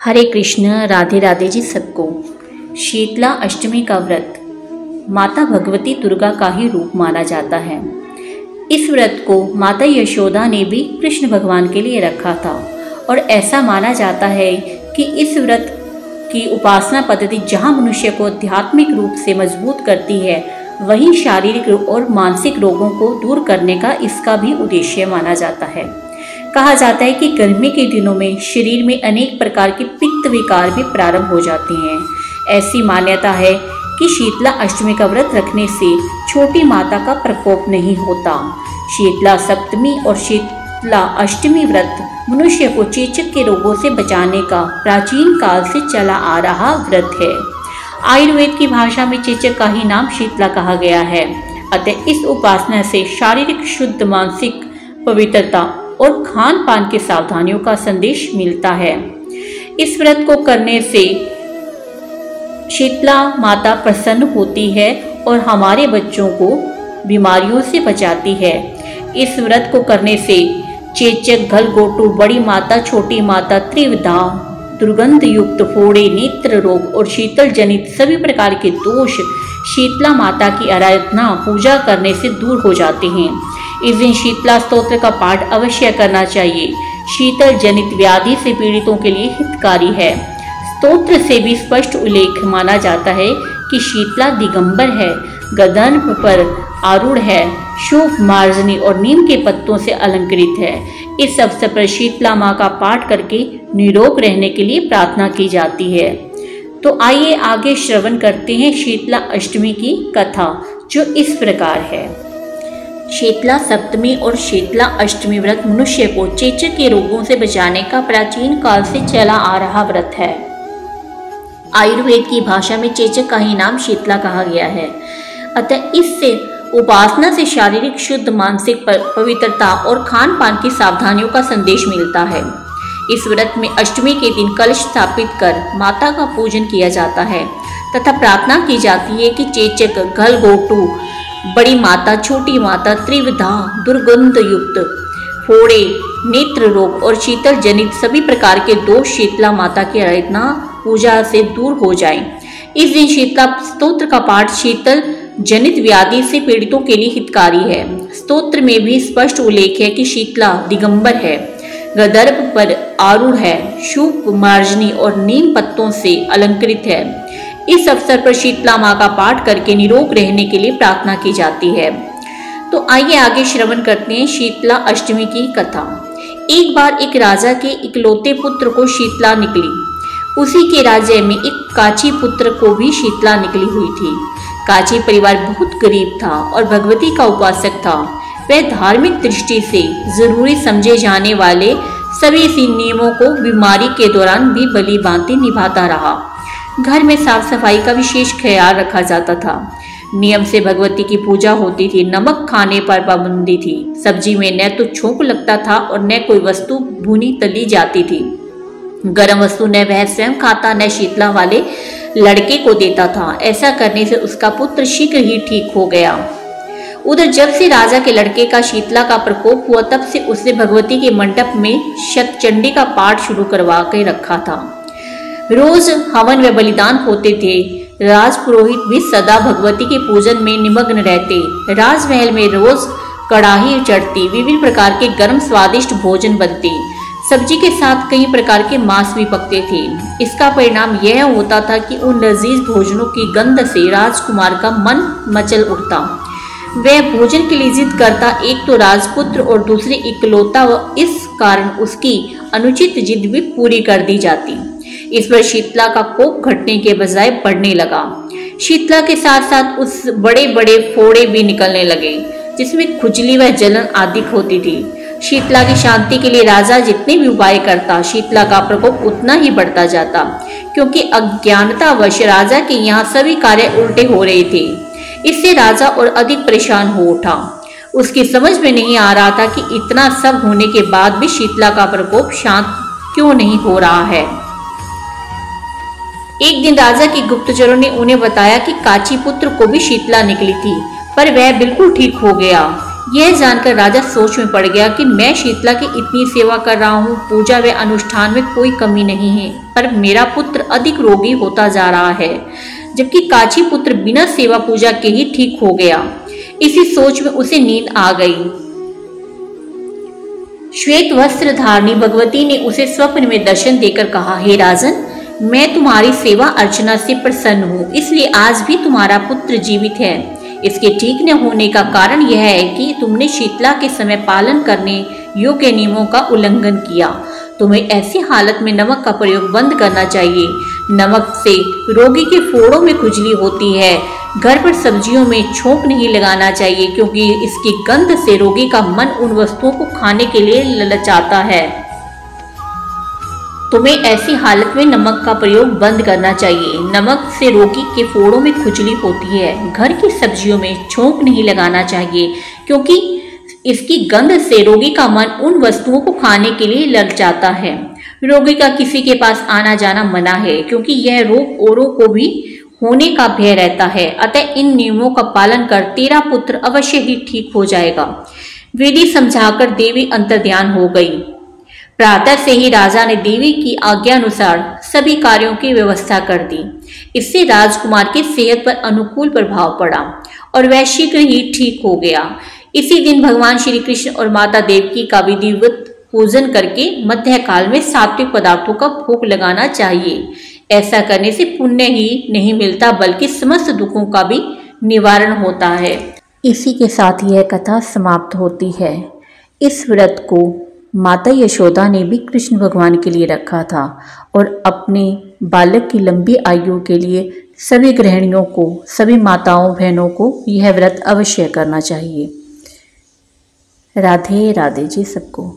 हरे कृष्ण। राधे राधे जी सबको। शीतला अष्टमी का व्रत माता भगवती दुर्गा का ही रूप माना जाता है। इस व्रत को माता यशोदा ने भी कृष्ण भगवान के लिए रखा था और ऐसा माना जाता है कि इस व्रत की उपासना पद्धति जहाँ मनुष्य को आध्यात्मिक रूप से मजबूत करती है, वहीं शारीरिक और मानसिक रोगों को दूर करने का इसका भी उद्देश्य माना जाता है। कहा जाता है कि गर्मी के दिनों में शरीर में अनेक प्रकार के पित्त विकार भी प्रारंभ हो जाते हैं। ऐसी मान्यता है कि शीतला अष्टमी का व्रत रखने से छोटी माता का प्रकोप नहीं होता। शीतला सप्तमी और शीतला अष्टमी व्रत मनुष्य को चेचक के रोगों से बचाने का प्राचीन काल से चला आ रहा व्रत है। आयुर्वेद की भाषा में चेचक का ही नाम शीतला कहा गया है। अतः इस उपासना से शारीरिक शुद्ध, मानसिक पवित्रता और खान पान की सावधानियों का संदेश मिलता है। इस व्रत को करने से शीतला माता प्रसन्न होती है और हमारे बच्चों को बीमारियों से बचाती है। इस व्रत को करने से चेचक, गलघोटू, बड़ी माता, छोटी माता, त्रिविधा, दुर्गंध युक्त फोड़े, नेत्र रोग और शीतल जनित सभी प्रकार के दोष शीतला माता की आराधना पूजा करने से दूर हो जाते हैं। इस दिन शीतला स्तोत्र का पाठ अवश्य करना चाहिए। शीतल जनित व्याधि से पीड़ितों के लिए हितकारी है। स्तोत्र से भी स्पष्ट उल्लेख माना जाता है कि शीतला दिगंबर है, गदन पर आरूढ़ है, शुभ मार्जनी और नीम के पत्तों से अलंकृत है। इस अवसर पर शीतला माँ का पाठ करके निरोग रहने के लिए प्रार्थना की जाती है। तो आइए आगे श्रवण करते हैं शीतला अष्टमी की कथा, जो इस प्रकार है। शीतला सप्तमी और शीतला अष्टमी व्रत मनुष्य को चेचक के रोगों से बचाने का प्राचीन काल से चला आ रहा व्रत है। आयुर्वेद की भाषा में चेचक का ही नाम शीतला कहा गया है। अतः इससे उपासना से शारीरिक शुद्ध, मानसिक पवित्रता और खान पान की सावधानियों का संदेश मिलता है। इस व्रत में अष्टमी के दिन कलश स्थापित कर माता का पूजन किया जाता है तथा प्रार्थना की जाती है कि चेचक, गलघोटू, बड़ी माता, छोटी माता, त्रिविधा, दुर्गंध युक्त फोड़े, नेत्र रोग और शीतल जनित सभी प्रकार के दोष शीतला माता की आराधना पूजा से दूर हो जाएं। इस दिन शीतला स्तोत्र का पाठ शीतल जनित व्याधि से पीड़ितों के लिए हितकारी है। स्तोत्र में भी स्पष्ट उल्लेख है कि शीतला दिगंबर है, गदर्भ पर आरूढ़ है, शुभ मार्जनी और नीम पत्तों से अलंकृत है। इस अवसर पर शीतला माँ का पाठ करके निरोग रहने के लिए प्रार्थना की जाती है। तो आइए आगे श्रवण करते हैं शीतला अष्टमी की कथा। एक बार एक राजा के इकलौते पुत्र को शीतला निकली। उसी के राज्य में एक काची पुत्र को भी शीतला निकली हुई थी। काची परिवार बहुत गरीब था और भगवती का उपासक था। वह धार्मिक दृष्टि से जरूरी समझे जाने वाले सभी नियमों को बीमारी के दौरान भी भली भांति निभाता रहा। घर में साफ सफाई का विशेष ख्याल रखा जाता था। नियम से भगवती की पूजा होती थी। नमक खाने पर पाबंदी थी। सब्जी में न तो छोंक लगता था और न कोई वस्तु भुनी तली जाती थी। गर्म वस्तु न वह स्वयं खाता, न शीतला वाले लड़के को देता था। ऐसा करने से उसका पुत्र शीघ्र ही ठीक हो गया। उधर जब से राजा के लड़के का शीतला का प्रकोप हुआ, तब से उसने भगवती के मंडप में शतचंडी का पाठ शुरू करवा के रखा था। रोज हवन व बलिदान होते थे। राजपुरोहित भी सदा भगवती के पूजन में निमग्न रहते। राजमहल में रोज कड़ाही चढ़ती, विभिन्न प्रकार के गर्म स्वादिष्ट भोजन बनते। सब्जी के साथ कई प्रकार के मांस भी पकते थे। इसका परिणाम यह होता था कि उन लजीज भोजनों की गंध से राजकुमार का मन मचल उठता। वह भोजन के लिए जिद करता। एक तो राजपुत्र और दूसरे इकलौता, इस कारण उसकी अनुचित जिद भी पूरी कर दी जाती। इस पर शीतला का कोप घटने के बजाय बढ़ने लगा। शीतला के साथ साथ उस बड़े बड़े फोड़े भी निकलने लगे, जिसमें खुजली व जलन आदि होती थी। शीतला की शांति के लिए राजा जितने भी उपाय करता, शीतला का प्रकोप उतना ही बढ़ता जाता, क्योंकि अज्ञानतावश राजा के यहाँ सभी कार्य उल्टे हो रहे थे। इससे राजा और अधिक परेशान हो उठा। उसकी समझ में नहीं आ रहा था कि इतना सब होने के बाद भी शीतला का प्रकोप शांत क्यों नहीं हो रहा है। एक दिन राजा के गुप्तचरों ने उन्हें बताया कि काची पुत्र को भी शीतला निकली थी, पर वह बिल्कुल ठीक हो गया। यह जानकर राजा सोच में पड़ गया कि मैं शीतला की इतनी सेवा कर रहा हूँ, पूजा व अनुष्ठान में कोई कमी नहीं है, पर मेरा पुत्र अधिक रोगी होता जा रहा है, जबकि काची पुत्र बिना सेवा पूजा के ही ठीक हो गया। इसी सोच में उसे नींद आ गई। श्वेत वस्त्र धारणी भगवती ने उसे स्वप्न में दर्शन देकर कहा, हे राजन, मैं तुम्हारी सेवा अर्चना से प्रसन्न हूँ, इसलिए आज भी तुम्हारा पुत्र जीवित है। इसके ठीक न होने का कारण यह है कि तुमने शीतला के समय पालन करने योग्य नियमों का उल्लंघन किया। तुम्हें ऐसी हालत में नमक का प्रयोग बंद करना चाहिए। नमक से रोगी के फोड़ों में खुजली होती है। घर पर सब्जियों में छोंक नहीं लगाना चाहिए, क्योंकि इसकी गंध से रोगी का मन उन वस्तुओं को खाने के लिए ललचाता है। तुम्हें ऐसी हालत में नमक का प्रयोग बंद करना चाहिए। नमक से रोगी के फोड़ों में खुजली होती है। घर की सब्जियों में छोंक नहीं लगाना चाहिए, क्योंकि इसकी गंध से रोगी का मन उन वस्तुओं को खाने के लिए ललचाता है। रोगी का किसी के पास आना जाना मना है, क्योंकि यह रोग औरों को भी होने का भय रहता है। अतः इन नियमों का पालन कर तेरा पुत्र अवश्य ही ठीक हो जाएगा। विधि समझाकर देवी अंतर्ध्यान हो गई। प्रातः से ही राजा ने देवी की आज्ञा अनुसार सभी कार्यों की व्यवस्था कर दी। इससे राजकुमार की सेहत पर अनुकूल प्रभाव पड़ा और वह शीघ्र ही ठीक हो गया। इसी दिन भगवान श्री कृष्ण और माता देवकी का विधिवत पूजन करके मध्य काल में सात्विक पदार्थों का भोग लगाना चाहिए। ऐसा करने से पुण्य ही नहीं मिलता, बल्कि समस्त दुखों का भी निवारण होता है। इसी के साथ यह कथा समाप्त होती है। इस व्रत को माता यशोदा ने भी कृष्ण भगवान के लिए रखा था और अपने बालक की लंबी आयु के लिए सभी गृहिणियों को, सभी माताओं बहनों को यह व्रत अवश्य करना चाहिए। राधे राधे जी सबको।